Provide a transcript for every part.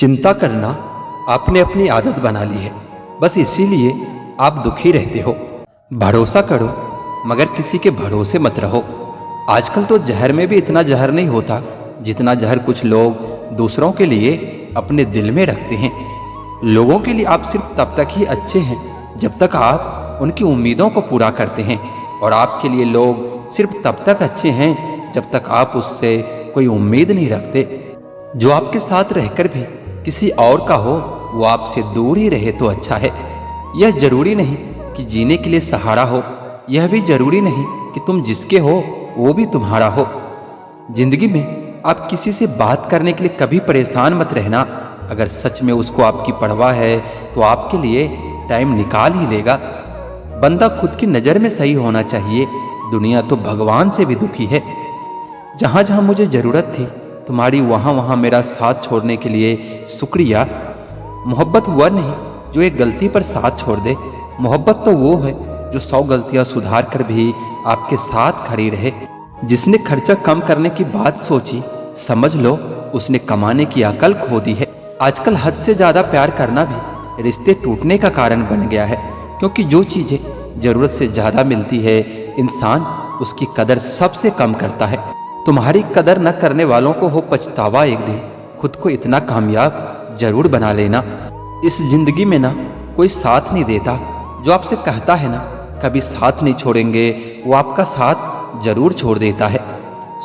चिंता करना आपने अपनी आदत बना ली है, बस इसीलिए आप दुखी रहते हो। भरोसा करो मगर किसी के भरोसे मत रहो। आजकल तो जहर में भी इतना जहर नहीं होता जितना जहर कुछ लोग दूसरों के लिए अपने दिल में रखते हैं। लोगों के लिए आप सिर्फ तब तक ही अच्छे हैं जब तक आप उनकी उम्मीदों को पूरा करते हैं, और आपके लिए लोग सिर्फ तब तक अच्छे हैं जब तक आप उससे कोई उम्मीद नहीं रखते। जो आपके साथ रहकर भी किसी और का हो वो आपसे दूर ही रहे तो अच्छा है। यह जरूरी नहीं कि जीने के लिए सहारा हो, यह भी जरूरी नहीं कि तुम जिसके हो वो भी तुम्हारा हो। जिंदगी में आप किसी से बात करने के लिए कभी परेशान मत रहना। अगर सच में उसको आपकी परवाह है तो आपके लिए टाइम निकाल ही लेगा। बंदा खुद की नज़र में सही होना चाहिए, दुनिया तो भगवान से भी दुखी है। जहाँ जहाँ मुझे ज़रूरत थी तुम्हारी वहाँ वहाँ मेरा साथ छोड़ने के लिए शुक्रिया। मोहब्बत वह नहीं जो एक गलती पर साथ छोड़ दे, मोहब्बत तो वो है जो 100 गलतियाँ सुधार कर भी आपके साथ खड़ी रहे। जिसने खर्चा कम करने की बात सोची समझ लो उसने कमाने की अकल खो दी है। आजकल हद से ज़्यादा प्यार करना भी रिश्ते टूटने का कारण बन गया है, क्योंकि जो चीज़ें ज़रूरत से ज़्यादा मिलती है इंसान उसकी कदर सबसे कम करता है। तुम्हारी कदर न करने वालों को हो पछतावा एक दिन, खुद को इतना कामयाब जरूर बना लेना। इस जिंदगी में ना कोई साथ नहीं देता, जो आपसे कहता है ना कभी साथ नहीं छोड़ेंगे वो आपका साथ जरूर छोड़ देता है।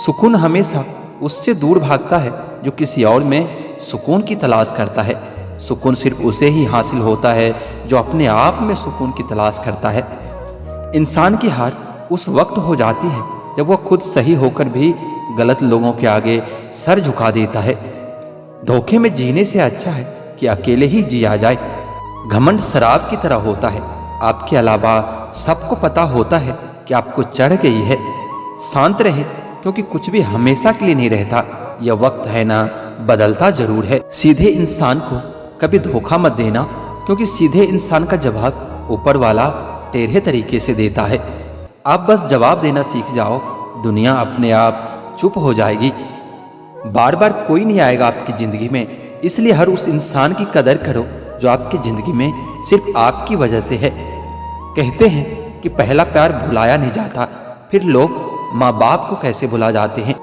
सुकून हमेशा उससे दूर भागता है जो किसी और में सुकून की तलाश करता है। सुकून सिर्फ उसे ही हासिल होता है जो अपने आप में सुकून की तलाश करता है। इंसान की हार उस वक्त हो जाती है जब वह खुद सही होकर भी गलत लोगों के आगे सर झुका देता है। धोखे में जीने से अच्छा है कि अकेले ही जिया जाए। घमंड शराब की तरह होता है, आपके अलावा सबको पता होता है कि आपको चढ़ गई है। शांत रहे क्योंकि कुछ भी हमेशा के लिए नहीं रहता, यह वक्त है ना बदलता जरूर है। सीधे इंसान को कभी धोखा मत देना, क्योंकि सीधे इंसान का जवाब ऊपर वाला टेढ़े तरीके से देता है। आप बस जवाब देना सीख जाओ, दुनिया अपने आप चुप हो जाएगी। बार बार कोई नहीं आएगा आपकी जिंदगी में, इसलिए हर उस इंसान की कदर करो जो आपकी जिंदगी में सिर्फ आपकी वजह से है। कहते हैं कि पहला प्यार भुलाया नहीं जाता, फिर लोग माँ बाप को कैसे भुला जाते हैं।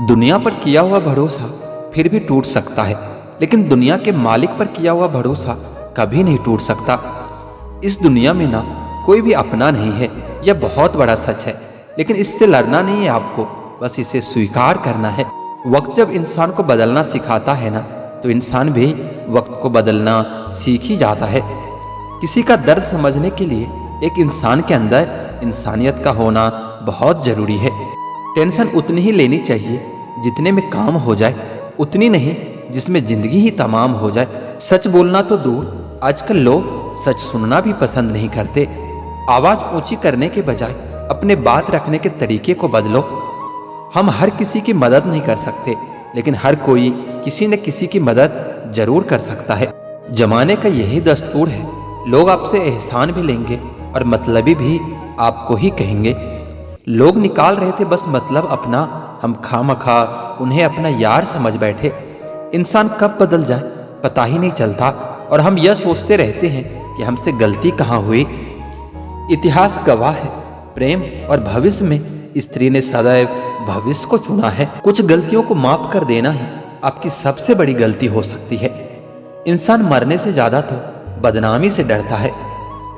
दुनिया पर किया हुआ भरोसा फिर भी टूट सकता है, लेकिन दुनिया के मालिक पर किया हुआ भरोसा कभी नहीं टूट सकता। इस दुनिया में ना कोई भी अपना नहीं है, यह बहुत बड़ा सच है, लेकिन इससे लड़ना नहीं है आपको, बस इसे स्वीकार करना है। वक्त जब इंसान को बदलना सिखाता है ना तो इंसान भी वक्त को बदलना सीख ही जाता है। किसी का दर्द समझने के लिए एक इंसान के अंदर इंसानियत का होना बहुत जरूरी है। टेंशन उतनी ही लेनी चाहिए जितने में काम हो जाए, उतनी नहीं जिसमें जिंदगी ही तमाम हो जाए। सच बोलना तो दूर, आजकल लोग सच सुनना भी पसंद नहीं करते। आवाज ऊंची करने के बजाय अपने बात रखने के तरीके को बदलो। हम हर किसी की मदद नहीं कर सकते, लेकिन हर कोई किसी न किसी की मदद जरूर कर सकता है। जमाने का यही दस्तूर है, लोग आपसे एहसान भी लेंगे और मतलबी भी आपको ही कहेंगे। लोग निकाल रहे थे बस मतलब अपना, हम खामखा उन्हें अपना यार समझ बैठे। इंसान कब बदल जाए पता ही नहीं चलता, और हम यह सोचते रहते हैं कि हमसे गलती कहाँ हुई। इतिहास गवाह है, प्रेम और भविष्य में स्त्री ने सदैव भविष्य को चुना है। कुछ गलतियों को माफ कर देना ही आपकी सबसे बड़ी गलती हो सकती है। इंसान मरने से ज्यादा तो बदनामी से डरता है।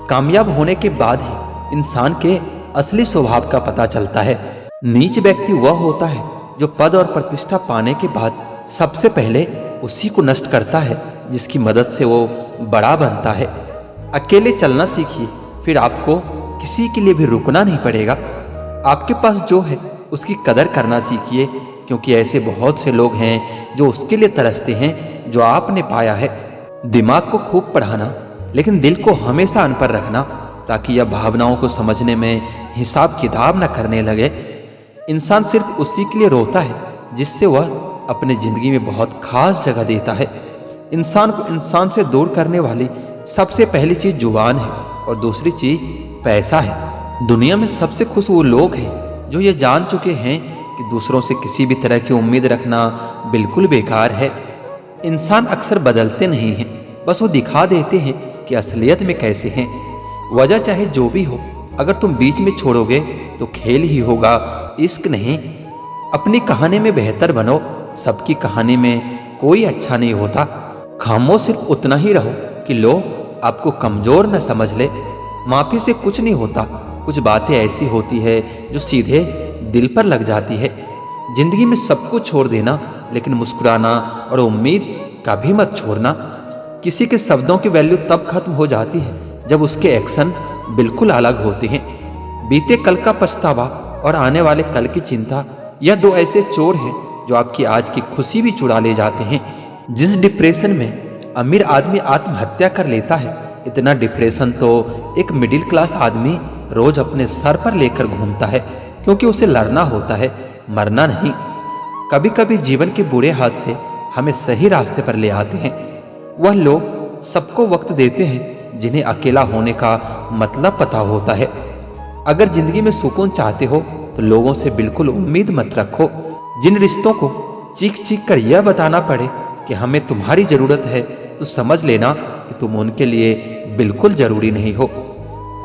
कामयाब होने के बाद ही इंसान के असली स्वभाव का पता चलता है। नीच व्यक्ति वह होता है जो पद और प्रतिष्ठा पाने के बाद सबसे पहले उसी को नष्ट करता है जिसकी मदद से वो बड़ा बनता है। अकेले चलना सीखिए, फिर आपको किसी के लिए भी रुकना नहीं पड़ेगा। आपके पास जो है उसकी कदर करना सीखिए, क्योंकि ऐसे बहुत से लोग हैं जो उसके लिए तरसते हैं जो आपने पाया है। दिमाग को खूब पढ़ाना, लेकिन दिल को हमेशा अनपढ़ रखना, ताकि यह भावनाओं को समझने में हिसाब किताब न करने लगे। इंसान सिर्फ उसी के लिए रोता है जिससे वह अपने जिंदगी में बहुत खास जगह देता है। इंसान को इंसान से दूर करने वाली सबसे पहली चीज जुबान है और दूसरी चीज पैसा है। दुनिया में सबसे खुश वो लोग हैं जो ये जान चुके हैं कि दूसरों से किसी भी तरह की उम्मीद रखना बिल्कुल बेकार है। इंसान अक्सर बदलते नहीं हैं, बस वो दिखा देते हैं कि असलियत में कैसे हैं। वजह चाहे जो भी हो, अगर तुम बीच में छोड़ोगे तो खेल ही होगा, इश्क नहीं। अपनी कहानी में बेहतर बनो, सबकी कहानी में कोई अच्छा नहीं होता। खामोश सिर्फ उतना ही रहो कि लोग आपको कमजोर न समझ ले। माफी से कुछ नहीं होता, कुछ बातें ऐसी होती है जो सीधे दिल पर लग जाती है। जिंदगी में सब कुछ छोड़ देना, लेकिन मुस्कुराना और उम्मीद कभी मत छोड़ना। किसी के शब्दों की वैल्यू तब खत्म हो जाती है जब उसके एक्शन बिल्कुल अलग होते हैं। बीते कल का पछतावा और आने वाले कल की चिंता, यह दो ऐसे चोर हैं जो आपकी आज की खुशी भी चुरा ले जाते हैं। जिस डिप्रेशन में अमीर आदमी आत्महत्या कर लेता है, इतना डिप्रेशन तो एक मिडिल क्लास आदमी रोज अपने सर पर लेकर घूमता है, क्योंकि उसे लड़ना होता है, मरना नहीं। कभी कभी जीवन के बुरे हादसे हमें सही रास्ते पर ले आते हैं। वह लोग सबको वक्त देते हैं जिन्हें अकेला होने का मतलब पता होता है। अगर जिंदगी में सुकून चाहते हो तो लोगों से बिल्कुल उम्मीद मत रखो। जिन रिश्तों को चीख चीख कर यह बताना पड़े कि हमें तुम्हारी जरूरत है, तो समझ लेना कि तुम उनके लिए बिल्कुल जरूरी नहीं हो।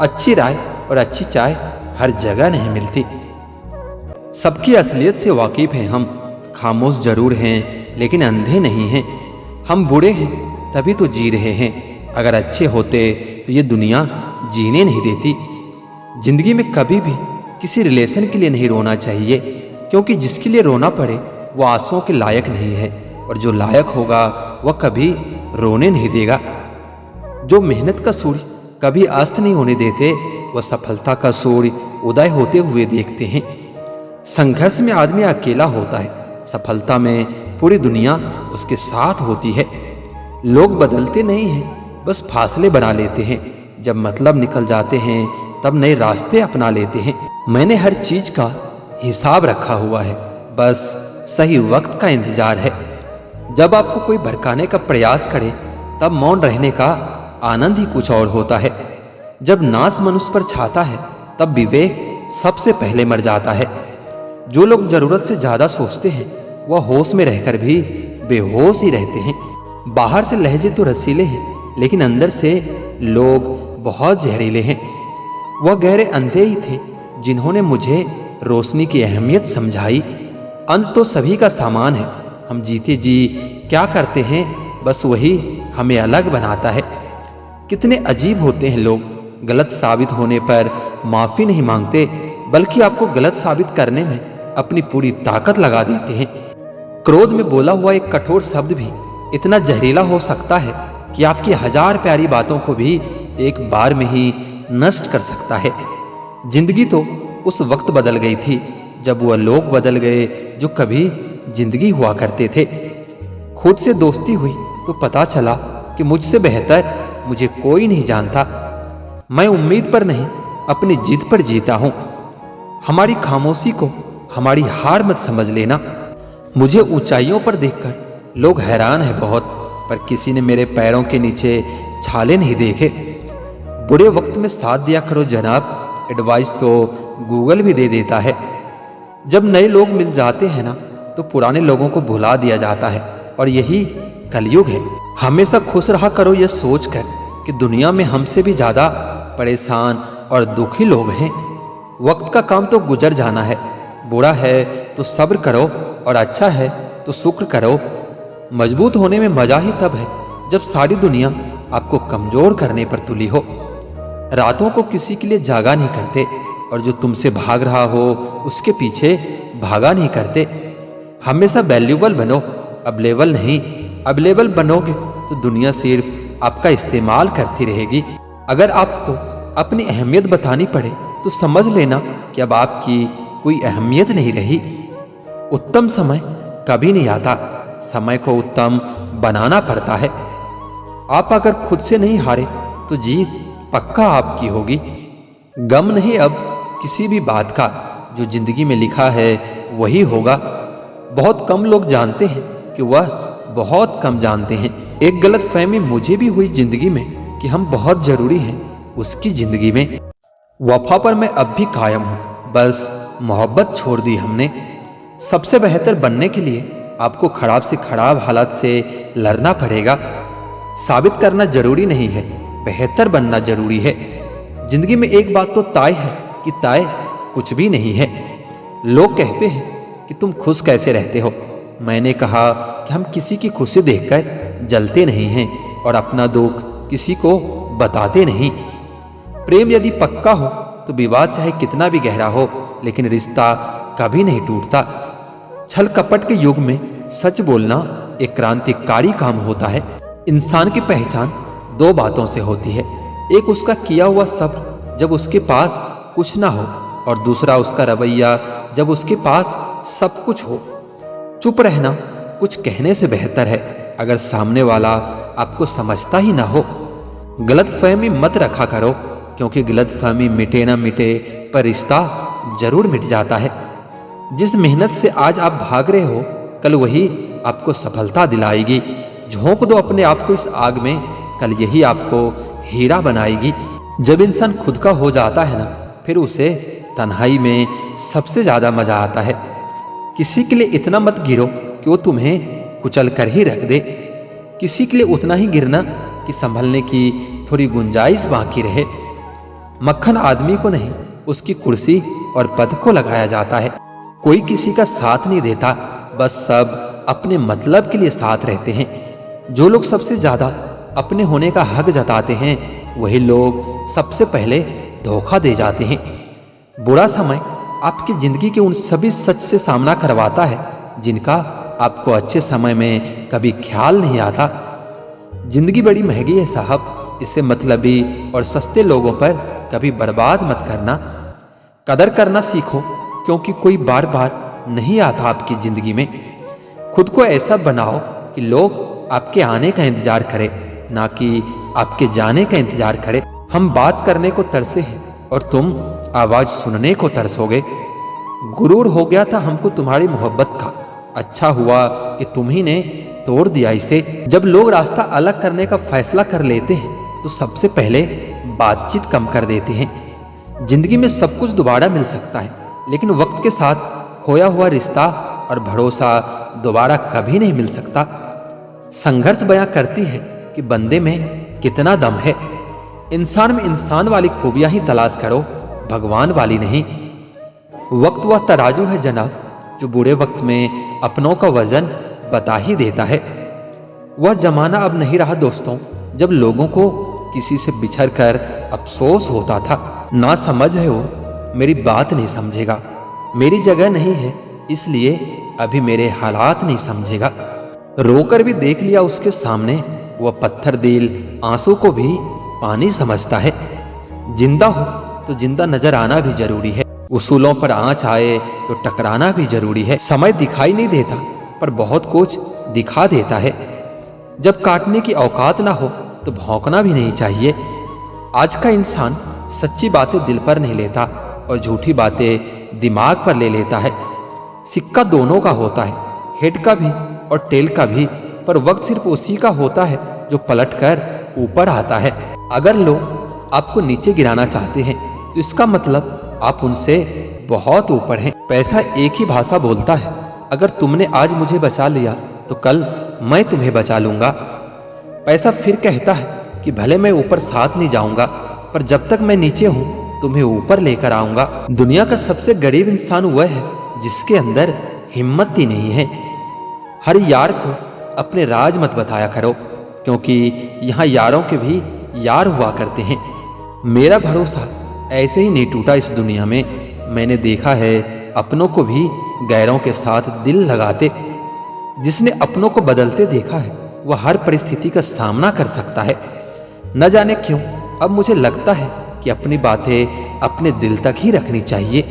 अच्छी राय और अच्छी चाय हर जगह नहीं मिलती। सबकी असलियत से वाकिफ हैं हम, खामोश जरूर हैं लेकिन अंधे नहीं हैं। हम बूढ़े हैं तभी तो जी रहे हैं, अगर अच्छे होते तो ये दुनिया जीने नहीं देती। जिंदगी में कभी भी किसी रिलेशन के लिए नहीं रोना चाहिए, क्योंकि जिसके लिए रोना पड़े वो आंसुओं के लायक नहीं है, और जो लायक होगा वह कभी रोने नहीं देगा। जो मेहनत का सूर्य कभी अस्त नहीं होने देते, वह सफलता का सूर्य उदय होते हुए देखते हैं। संघर्ष में आदमी अकेला होता है, सफलता में पूरी दुनिया उसके साथ होती है। लोग बदलते नहीं हैं, बस फासले बना लेते हैं। जब मतलब निकल जाते हैं तब नए रास्ते अपना लेते हैं। मैंने हर चीज का हिसाब रखा हुआ है, बस सही वक्त का इंतजार है। जब आपको कोई भड़काने का प्रयास करे तब मौन रहने का आनंद ही कुछ और होता है। जब नाश मनुष्य पर छाता है तब विवेक सबसे पहले मर जाता है। जो लोग जरूरत से ज्यादा सोचते हैं वह होश में रहकर भी बेहोश ही रहते हैं। बाहर से लहजे तो रसीले हैं, लेकिन अंदर से लोग बहुत जहरीले हैं। वह गहरे अंधे ही थे जिन्होंने मुझे रोशनी की अहमियत समझाई। अंत तो सभी का सामान है, हम जीते जी क्या करते हैं बस वही हमें अलग बनाता है। कितने अजीब होते हैं लोग, गलत साबित होने पर माफी नहीं मांगते, बल्कि आपको गलत साबित करने में अपनी पूरी ताकत लगा देते हैं। क्रोध में बोला हुआ एक कठोर शब्द भी इतना जहरीला हो सकता है कि आपकी 1000 प्यारी बातों को भी एक बार में ही नष्ट कर सकता है। जिंदगी तो उस वक्त बदल गई थी जब वह लोग बदल गए जो कभी जिंदगी हुआ करते थे। खुद से दोस्ती हुई तो पता चला कि मुझसे बेहतर मुझे कोई नहीं जानता। मैं उम्मीद पर नहीं, अपनी जिद पर जीता हूं। हमारी खामोशी को हमारी हार मत समझ लेना। मुझे ऊंचाइयों पर देखकर लोग हैरान हैं बहुत, पर किसी ने मेरे पैरों के नीचे छाले नहीं देखे। बुरे वक्त में साथ दिया करो जनाब, एडवाइस तो गूगल भी दे देता है। जब नए लोग मिल जाते हैं ना, तो पुराने लोगों को भुला दिया जाता है, और यही कलयुग है। हमेशा खुश रहा करो यह सोचकर कि दुनिया में हमसे भी ज्यादा परेशान और दुखी लोग हैं। वक्त का काम तो गुजर जाना है, बुरा है तो सब्र करो और अच्छा है तो शुक्र करो। मजबूत होने में मजा ही तब है जब सारी दुनिया आपको कमजोर करने पर तुली हो। रातों को किसी के लिए जागा नहीं करते, और जो तुमसे भाग रहा हो उसके पीछे भागा नहीं करते। हमेशा वैल्यूबल बनो, अवेलेबल नहीं। अवेलेबल बनोगे तो दुनिया सिर्फ आपका इस्तेमाल करती रहेगी। अगर आपको अपनी अहमियत बतानी पड़े तो समझ लेना कि अब आपकी कोई अहमियत नहीं रही। उत्तम समय कभी नहीं आता, समय को उत्तम बनाना पड़ता है। आप अगर खुद से नहीं हारे तो जीत पक्का आपकी होगी। गम नहीं अब किसी भी बात का, जो जिंदगी में लिखा है वही होगा। बहुत कम लोग जानते हैं कि वह बहुत कम जानते हैं। एक गलत फहमी मुझे भी हुई जिंदगी में कि हम बहुत जरूरी हैं उसकी जिंदगी में। वफा पर मैं अब भी कायम हूं, बस मोहब्बत छोड़ दी हमने। सबसे बेहतर बनने के लिए आपको खराब से खराब हालात से लड़ना पड़ेगा। साबित करना जरूरी नहीं है, बेहतर बनना जरूरी है। जिंदगी में एक बात तो तय है कि तय कुछ भी नहीं है। लोग कहते हैं कि तुम खुश कैसे रहते हो। मैंने कहा कि हम किसी की खुशी देखकर जलते नहीं हैं और अपना दुख किसी को बताते नहीं। प्रेम यदि पक्का हो तो विवाद चाहे कितना भी गहरा हो, लेकिन रिश्ता कभी नहीं टूटता। छल कपट के युग में सच बोलना एक क्रांतिकारी काम होता है। इंसान की पहचान दो बातों से होती है, एक उसका किया हुआ सब जब उसके पास कुछ ना हो, और दूसरा उसका रवैया जब उसके पास सब कुछ हो। चुप रहना कुछ कहने से बेहतर है अगर सामने वाला आपको समझता ही ना हो। गलतफहमी मत रखा करो, क्योंकि गलतफहमी मिटे ना मिटे पर रिश्ता जरूर मिट जाता है। जिस मेहनत से आज आप भाग रहे हो, कल वही आपको सफलता दिलाएगी। झोंक दो अपने आप को इस आग में, कल यही आपको हीरा बनाएगी। जब इंसान खुद का हो जाता है ना, फिर उसे तन्हाई में सबसे ज्यादा मजा आता है। किसी के लिए इतना मत गिरो कि वो तुम्हें कुचल कर ही रख दे। किसी के लिए उतना ही गिरना कि संभलने की थोड़ी गुंजाइश बाकी रहे। मक्खन आदमी को नहीं, उसकी कुर्सी और पद को लगाया जाता है। कोई किसी का साथ नहीं देता, बस सब अपने मतलब के लिए साथ रहते हैं। जो लोग सबसे ज्यादा अपने होने का हक जताते हैं, वही लोग सबसे पहले धोखा दे जाते हैं। बुरा समय आपकी जिंदगी के उन सभी सच से सामना करवाता है जिनका आपको अच्छे समय में कभी ख्याल नहीं आता। जिंदगी बड़ी महंगी है साहब, इससे मतलबी और सस्ते लोगों पर कभी बर्बाद मत करना। कदर करना सीखो, क्योंकि कोई बार बार नहीं आता आपकी जिंदगी में। खुद को ऐसा बनाओ कि लोग आपके आने का इंतजार करें, ना कि आपके जाने का इंतजार करें। हम बात करने को तरसे हैं और तुम आवाज सुनने को तरसोगे। गुरूर हो गया था हमको तुम्हारी मोहब्बत का, अच्छा हुआ कि तुम ही ने तोड़ दिया इसे। जब लोग रास्ता अलग करने का फैसला कर लेते हैं तो सबसे पहले बातचीत कम कर देते हैं। जिंदगी में सब कुछ दोबारा मिल सकता है, लेकिन वक्त के साथ खोया हुआ रिश्ता और भरोसा दोबारा कभी नहीं मिल सकता। संघर्ष बयां करती है कि बंदे में कितना दम है। इंसान में इंसान वाली खूबियां ही तलाश करो, भगवान वाली नहीं। वक्त वह तराजू है जनाब, जो बुरे वक्त में अपनों का वजन बता ही देता है। वह जमाना अब नहीं रहा दोस्तों, जब लोगों को किसी से बिछड़ कर अफसोस होता था। ना समझ है वो, मेरी बात नहीं समझेगा। मेरी जगह नहीं है, इसलिए अभी मेरे हालात नहीं समझेगा। रोकर भी देख लिया उसके सामने, वह पत्थर दिल आंसू को भी पानी समझता है। जिंदा हो तो जिंदा नजर आना भी जरूरी है। उसूलों पर आंच आए तो टकराना भी जरूरी है। समय दिखाई नहीं देता, पर बहुत कुछ दिखा देता है। जब काटने की औकात ना हो तो भौंकना भी नहीं चाहिए। आज का इंसान सच्ची बातें दिल पर नहीं लेता और झूठी बातें दिमाग पर ले लेता है। सिक्का दोनों का होता है, हेड का भी और टेल का भी, पर वक्त सिर्फ उसी का होता है जो पलटकर ऊपर आता है। अगर लोग आपको नीचे गिराना चाहते हैं तो इसका मतलब आप उनसे बहुत ऊपर हैं। पैसा एक ही भाषा बोलता है, अगर तुमने आज मुझे बचा लिया तो कल मैं तुम्हें बचा लूंगा। पैसा फिर कहता है कि भले मैं ऊपर साथ नहीं जाऊंगा, पर जब तक मैं नीचे हूं तुम्हें ऊपर लेकर आऊंगा। दुनिया का सबसे गरीब इंसान वह है जिसके अंदर हिम्मत ही नहीं है। हर यार को अपने राज मत बताया करो, क्योंकि यहाँ यारों के भी यार हुआ करते हैं। मेरा भरोसा ऐसे ही नहीं टूटा इस दुनिया में। मैंने देखा है अपनों को भी गैरों के साथ दिल लगाते। जिसने अपनों को बदलते देखा है वह हर परिस्थिति का सामना कर सकता है। न जाने क्यों अब मुझे लगता है कि अपनी बातें अपने दिल तक ही रखनी चाहिए।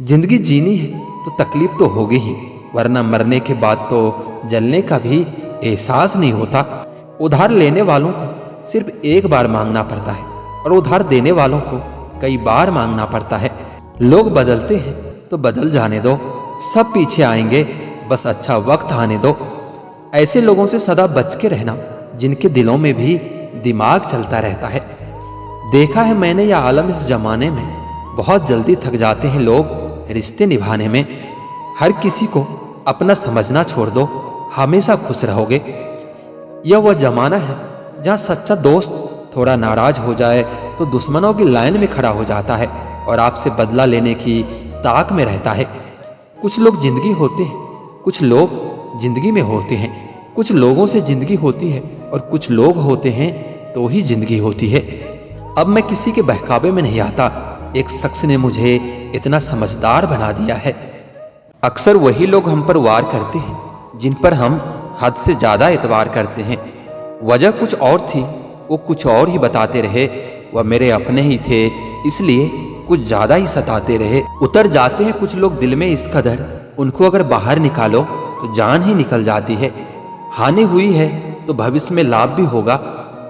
जिंदगी जीनी है तो तकलीफ तो होगी ही, वरना मरने के बाद तो जलने का भी एहसास नहीं होता। उधार लेने वालों को सिर्फ एक बार मांगना पड़ता है और उधार देने वालों को कई बार मांगना पड़ता है। लोग बदलते हैं तो बदल जाने दो, सब पीछे आएंगे, बस अच्छा वक्त आने दो। ऐसे लोगों से सदा बच के रहना जिनके दिलों में भी दिमाग चलता रहता है। देखा है मैंने यह आलम इस जमाने में, बहुत जल्दी थक जाते हैं लोग रिश्ते निभाने में। हर किसी को अपना समझना छोड़ दो, हमेशा खुश रहोगे। यह वह जमाना है जहाँ सच्चा दोस्त थोड़ा नाराज हो जाए तो दुश्मनों की लाइन में खड़ा हो जाता है और आपसे बदला लेने की ताक में रहता है। कुछ लोग जिंदगी होते हैं, कुछ लोग जिंदगी में होते हैं, कुछ लोगों से जिंदगी होती है और कुछ लोग होते हैं तो ही जिंदगी होती है। अब मैं किसी के बहकावे में नहीं आता। एक शख्स ने मुझे इतना समझदार बना दिया है। अक्सर वही लोग हम पर वार करते हैं जिन पर हम हद से ज्यादा एतबार करते हैं। वजह कुछ और थी, वो कुछ और ही बताते रहे। वह मेरे अपने ही थे, इसलिए कुछ ज्यादा ही सताते रहे। उतर जाते हैं कुछ लोग दिल में इस कदर, उनको अगर बाहर निकालो तो जान ही निकल जाती है। हानि हुई है तो भविष्य में लाभ भी होगा,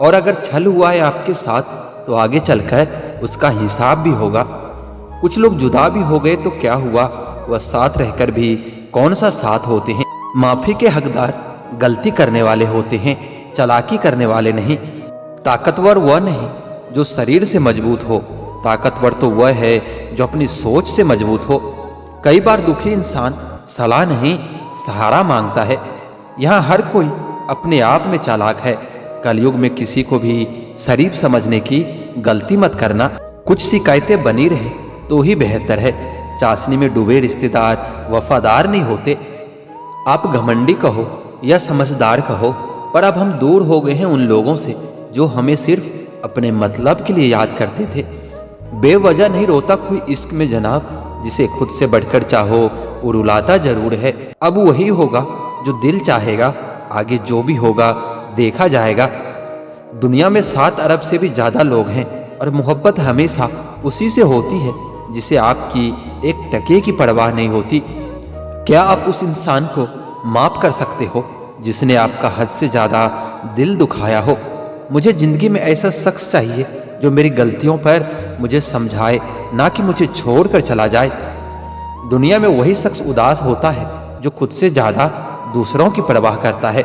और अगर छल हुआ है आपके साथ तो आगे चलकर उसका हिसाब भी होगा। कुछ लोग जुदा भी हो गए तो क्या हुआ, वह साथ रहकर भी कौन सा साथ होते हैं। माफी के हकदार गलती करने वाले होते हैं, चालाकी करने वाले नहीं। ताकतवर वह नहीं जो शरीर से मजबूत हो, ताकतवर तो वह है जो अपनी सोच से मजबूत हो। कई बार दुखी इंसान सलाह नहीं सहारा मांगता है। यहाँ हर कोई अपने आप में चालाक है। कलयुग में किसी को भी शरीफ समझने की गलती मत करना। कुछ शिकायतें बनी रहे तो ही बेहतर है। चाशनी में डूबे रिश्तेदार वफादार नहीं होते। आप घमंडी कहो या समझदार कहो, पर अब हम दूर हो गए हैं उन लोगों से जो हमें सिर्फ अपने मतलब के लिए याद करते थे। बेवजह नहीं रोता कोई इश्क में जनाब, जिसे खुद से बढ़कर चाहो वो रुलाता जरूर है। अब वही होगा जो दिल चाहेगा, आगे जो भी होगा देखा जाएगा। दुनिया में 7 अरब से भी ज्यादा लोग हैं और मोहब्बत हमेशा उसी से होती है जिसे आपकी एक टके की परवाह नहीं होती। क्या आप उस इंसान को माफ कर सकते हो जिसने आपका हद से ज्यादा दिल दुखाया हो? मुझे जिंदगी में ऐसा शख्स चाहिए जो मेरी गलतियों पर मुझे समझाए, ना कि मुझे छोड़कर चला जाए। दुनिया में वही शख्स उदास होता है जो खुद से ज्यादा दूसरों की परवाह करता है।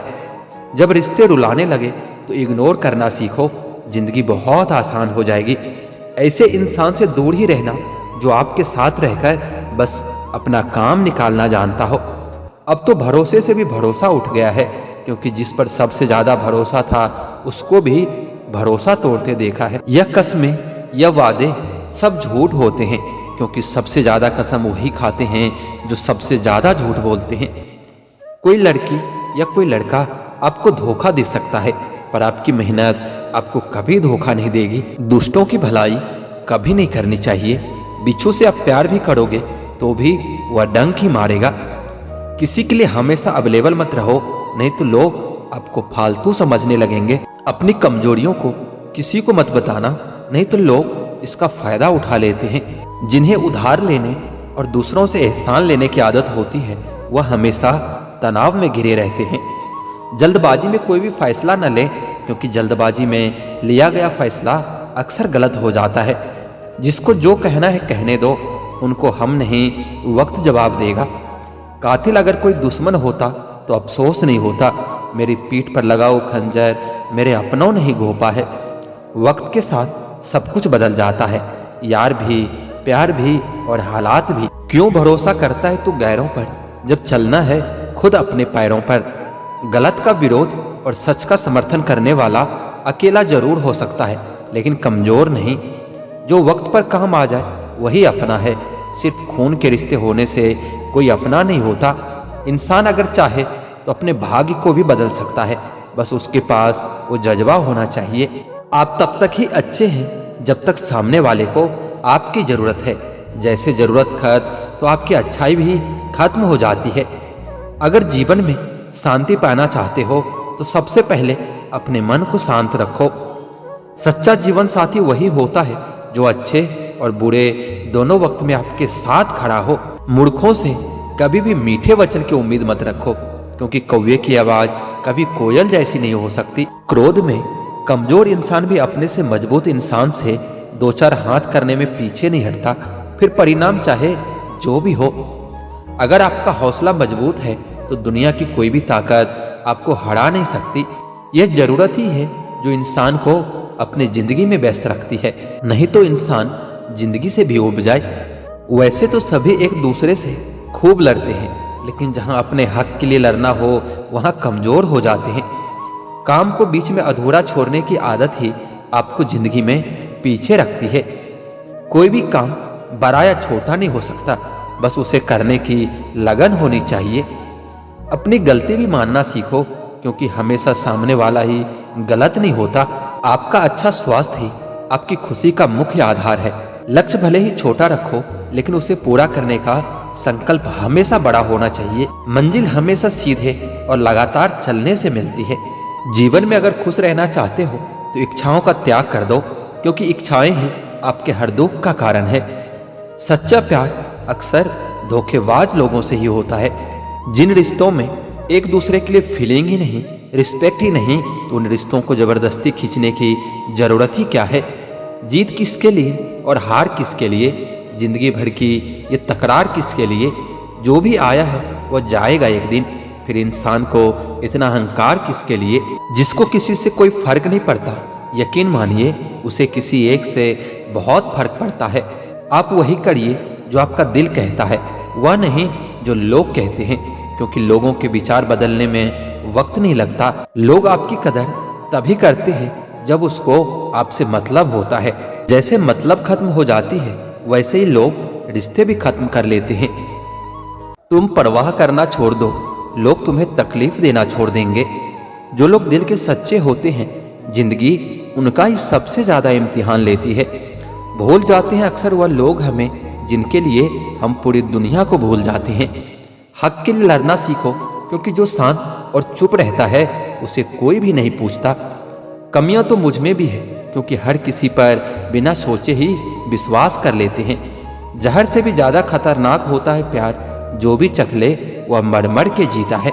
जब रिश्ते रुलाने लगे तो इग्नोर करना सीखो, जिंदगी बहुत आसान हो जाएगी। ऐसे इंसान से दूर ही रहना जो आपके साथ रहकर बस अपना काम निकालना जानता हो। अब तो भरोसे से भी भरोसा उठ गया है, क्योंकि जिस पर सबसे ज्यादा भरोसा था उसको भी भरोसा तोड़ते देखा है। यह कस्में, यह वादे सब झूठ होते हैं, क्योंकि सबसे ज्यादा कसम वही खाते हैं जो सबसे ज्यादा झूठ बोलते हैं। कोई लड़की या कोई लड़का आपको धोखा दे सकता है, पर आपकी मेहनत आपको कभी धोखा नहीं देगी। दुष्टों की भलाई कभी नहीं करनी चाहिए। बिच्छू से आप प्यार भी करोगे तो भी वह डंक ही मारेगा। किसी के लिए हमेशा अवेलेबल मत रहो, नहीं तो लोग आपको फालतू समझने लगेंगे। अपनी कमजोरियों को किसी को मत बताना, नहीं तो लोग इसका फायदा उठा लेते हैं। जिन्हें उधार लेने और दूसरों से एहसान लेने की आदत होती है वह हमेशा तनाव में घिरे रहते हैं। जल्दबाजी में कोई भी फैसला न ले, क्योंकि जल्दबाजी में लिया गया फैसला अक्सर गलत हो जाता है। जिसको जो कहना है कहने दो, उनको हम नहीं वक्त जवाब देगा। कातिल अगर कोई दुश्मन होता तो अफसोस नहीं होता, मेरी पीठ पर लगा वो खंजर मेरे अपनों ने ही घोंपा है। वक्त के साथ सब कुछ बदल जाता है, यार भी, प्यार भी और हालात भी। क्यों भरोसा करता है तू गैरों पर, जब चलना है खुद अपने पैरों पर। गलत का विरोध और सच का समर्थन करने वाला अकेला जरूर हो सकता है, लेकिन कमजोर नहीं। जो वक्त पर काम आ जाए वही अपना है। सिर्फ खून के रिश्ते होने से कोई अपना नहीं होता। इंसान अगर चाहे तो अपने भाग्य को भी बदल सकता है, बस उसके पास वो जज्बा होना चाहिए। आप तब तक ही अच्छे हैं जब तक सामने वाले को आपकी जरूरत है। जैसे जरूरत खत्म तो आपकी अच्छाई भी खत्म हो जाती है। अगर जीवन में शांति पाना चाहते हो तो सबसे पहले अपने मन को शांत रखो। सच्चा जीवन साथी वही होता है जो अच्छे और बुरे दोनों वक्त में आपके साथ खड़ा हो। मूर्खों से कभी भी मीठे वचन की उम्मीद मत रखो, क्योंकि कौवे की आवाज कभी कोयल जैसी नहीं हो सकती। क्रोध में कमजोर इंसान भी अपने से मजबूत इंसान से 2-4 हाथ करने में पीछे नहीं हटता, फिर परिणाम चाहे जो भी हो। अगर आपका हौसला मजबूत है तो दुनिया की कोई भी ताकत आपको हरा नहीं सकती। यह जरूरत ही है जो इंसान को अपनी जिंदगी में व्यस्त रखती है, नहीं तो इंसान जिंदगी से भी उब जाए। वैसे तो सभी एक दूसरे से खूब लड़ते हैं, लेकिन जहां अपने हक के लिए लड़ना हो वहां कमजोर हो जाते हैं। काम को बीच में अधूरा छोड़ने की आदत ही आपको जिंदगी में पीछे रखती है। कोई भी काम बड़ा या छोटा नहीं हो सकता, बस उसे करने की लगन होनी चाहिए। अपनी गलती भी मानना सीखो, क्योंकि हमेशा सामने वाला ही गलत नहीं होता। आपका अच्छा स्वास्थ्य ही आपकी खुशी का मुख्य आधार है। लक्ष्य भले ही छोटा रखो, लेकिन उसे पूरा करने का संकल्प हमेशा बड़ा होना चाहिए। मंजिल हमेशा सीधे और लगातार चलने से मिलती है। जीवन में अगर खुश रहना चाहते हो तो इच्छाओं का त्याग कर दो, क्योंकि इच्छाएं ही आपके हर दुख का कारण है। सच्चा प्यार अक्सर धोखेबाज लोगों से ही होता है। जिन रिश्तों में एक दूसरे के लिए फीलिंग ही नहीं, रिस्पेक्ट ही नहीं, तो उन रिश्तों को जबरदस्ती खींचने की जरूरत ही क्या है। जीत किसके लिए और हार किसके लिए, जिंदगी भर की ये तकरार किसके लिए। जो भी आया है वह जाएगा एक दिन, फिर इंसान को इतना अहंकार किसके लिए। जिसको किसी से कोई फर्क नहीं पड़ता, यकीन मानिए उसे किसी एक से बहुत फर्क पड़ता है। आप वही करिए जो आपका दिल कहता है, वह नहीं जो लोग कहते हैं, क्योंकि लोगों के विचार बदलने में वक्त नहीं लगता। लोग आपकी कदर तभी करते हैं जब उसको आपसे मतलब होता है। जैसे मतलब खत्म हो जाती है, वैसे ही लोग रिश्ते भी खत्म कर लेते हैं। तुम परवाह करना छोड़ दो, लोग तुम्हें तकलीफ देना छोड़ देंगे। जो लोग दिल के सच्चे होते हैं, जिंदगी उनका ही सबसे ज्यादा इम्तिहान लेती है। भूल जाते हैं अक्सर वह लोग हमें जिनके लिए हम पूरी दुनिया को भूल जाते हैं। हक के लिए लड़ना सीखो, क्योंकि जो शांत और चुप रहता है उसे कोई भी नहीं पूछता। कमियां तो मुझ में भी है, क्योंकि हर किसी पर बिना सोचे ही विश्वास कर लेते हैं। जहर से भी ज्यादा खतरनाक होता है प्यार, जो भी चख ले वह मर मर के जीता है।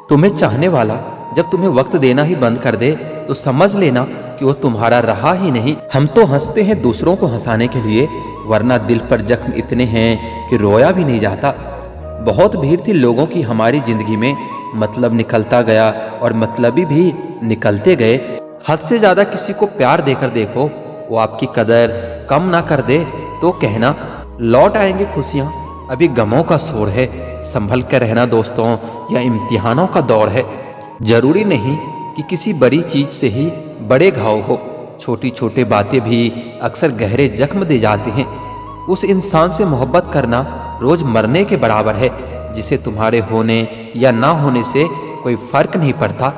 तुम्हें चाहने वाला जब तुम्हें वक्त देना ही बंद कर दे तो समझ लेना कि वो तुम्हारा रहा ही नहीं। हम तो हंसते हैं दूसरों को हंसाने के लिए, वरना दिल पर जख्म इतने हैं कि रोया भी नहीं जाता। बहुत भीड़ थी लोगों की हमारी जिंदगी में, मतलब निकलता गया और मतलबी भी निकलते गए। हद से ज्यादा किसी को प्यार देकर देखो, वो आपकी कदर कम ना कर दे तो कहना लौट आएंगे खुशियां, अभी गमों का शोर है। संभल कर रहना दोस्तों, या इम्तिहानों का दौर है। जरूरी नहीं कि किसी बड़ी चीज से ही बड़े घाव हो, छोटी छोटी बातें भी अक्सर गहरे जख्म दे जाते हैं। उस इंसान से मोहब्बत करना रोज मरने के बराबर है, जिसे तुम्हारे होने या ना होने से कोई फर्क नहीं पड़ता।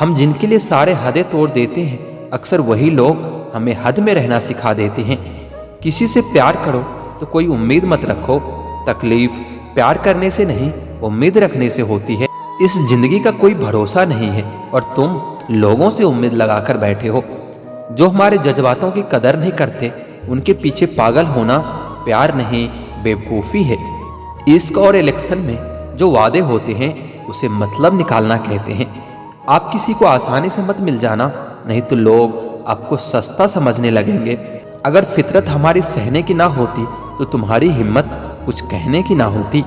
हम जिनके लिए सारे हदें तोड़ देते हैं, अक्सर वही लोग हमें हद में रहना सिखा देते हैं। किसी से प्यार करो तो कोई उम्मीद मत रखो, तकलीफ प्यार करने से नहीं उम्मीद रखने से होती है। इस जिंदगी का कोई भरोसा नहीं है और तुम लोगों से उम्मीद लगाकर बैठे हो। जो हमारे जज्बातों की कदर नहीं करते, उनके पीछे पागल होना प्यार नहीं बेवकूफ़ी है। इश्क और इलेक्शन में जो वादे होते हैं उसे मतलब निकालना कहते हैं। आप किसी को आसानी से मत मिल जाना, नहीं तो लोग आपको सस्ता समझने लगेंगे। अगर फितरत हमारी सहने की ना होती तो तुम्हारी हिम्मत कुछ कहने की ना होती।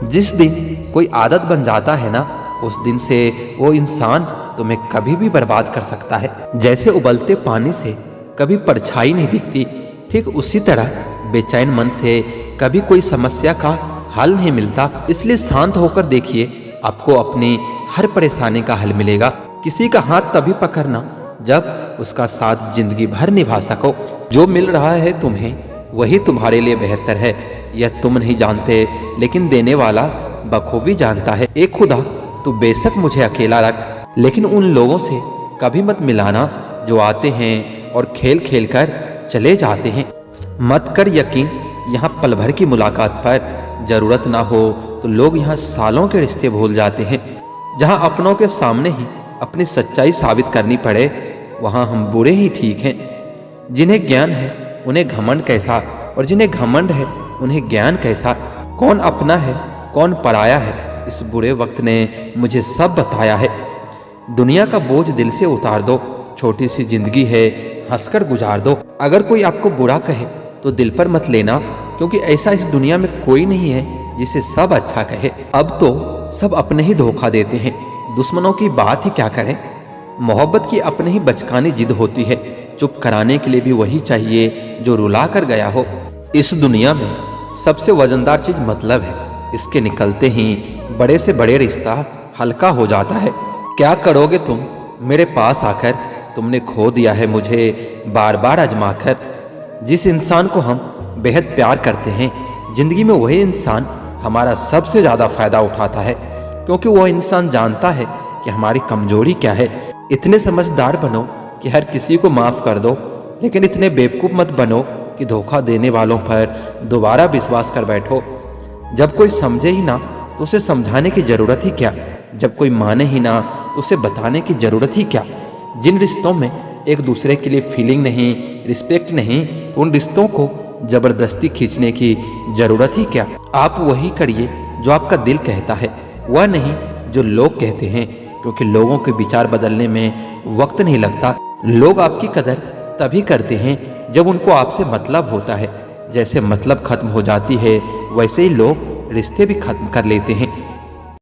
जिस दिन कोई आदत बन जाता है ना, उस दिन से वो इंसान तुम्हें कभी भी बर्बाद कर सकता है। जैसे उबलते पानी से कभी परछाई नहीं दिखती, ठीक उसी तरह बेचैन मन से कभी कोई समस्या का हल नहीं मिलता। इसलिए शांत होकर देखिए, आपको अपनी हर परेशानी का हल मिलेगा। किसी का हाथ तभी पकड़ना जब उसका साथ जिंदगी भर निभा सको। जो मिल रहा है तुम्हें वही तुम्हारे लिए बेहतर है, यह तुम नहीं जानते, लेकिन देने वाला बखूबी जानता है। एक खुदा तू बेशक मुझे अकेला रख, लेकिन उन लोगों से कभी मत मिलाना जो आते हैं और खेल खेल कर चले जाते हैं। मत कर यकीन यहाँ पल भर की मुलाकात पर, जरूरत ना हो तो लोग यहाँ सालों के रिश्ते भूल जाते हैं। जहाँ अपनों के सामने ही अपनी सच्चाई साबित करनी पड़े, वहाँ हम बुरे ही ठीक हैं। जिन्हें ज्ञान है उन्हें घमंड कैसा, और जिन्हें घमंड है उन्हें ज्ञान कैसा। कौन अपना है कौन पराया है, इस बुरे वक्त ने मुझे सब बताया है। दुनिया का बोझ दिल से उतार दो, छोटी सी जिंदगी है हंसकर गुजार दो। अगर कोई आपको बुरा कहे तो दिल पर मत लेना, क्योंकि ऐसा इस दुनिया में कोई नहीं है जिसे सब अच्छा कहे। अब तो सब अपने ही धोखा देते हैं, दुश्मनों की बात ही क्या करें। मोहब्बत की अपने ही बचकानी जिद होती है, चुप कराने के लिए भी वही चाहिए जो रुला कर गया हो। इस दुनिया में सबसे वजनदार चीज मतलब है, इसके निकलते ही बड़े से बड़े रिश्ता हल्का हो जाता है। क्या करोगे तुम मेरे पास आकर, तुमने खो दिया है मुझे बार बार आजमा कर। जिस इंसान को हम बेहद प्यार करते हैं, जिंदगी में वही इंसान हमारा सबसे ज़्यादा फायदा उठाता है, क्योंकि वह इंसान जानता है कि हमारी कमजोरी क्या है। इतने समझदार बनो कि हर किसी को माफ़ कर दो, लेकिन इतने बेवकूफ़ मत बनो कि धोखा देने वालों पर दोबारा विश्वास कर बैठो। जब कोई समझे ही ना तो उसे समझाने की ज़रूरत ही क्या, जब कोई माने ही ना तो उसे बताने की ज़रूरत ही क्या। जिन रिश्तों में एक दूसरे के लिए फीलिंग नहीं, रिस्पेक्ट नहीं, तो उन रिश्तों को ज़बरदस्ती खींचने की ज़रूरत ही क्या। आप वही करिए जो आपका दिल कहता है, वह नहीं जो लोग कहते हैं, क्योंकि लोगों के विचार बदलने में वक्त नहीं लगता। लोग आपकी कदर तभी करते हैं जब उनको आपसे मतलब होता है। जैसे मतलब खत्म हो जाती है, वैसे ही लोग रिश्ते भी खत्म कर लेते हैं।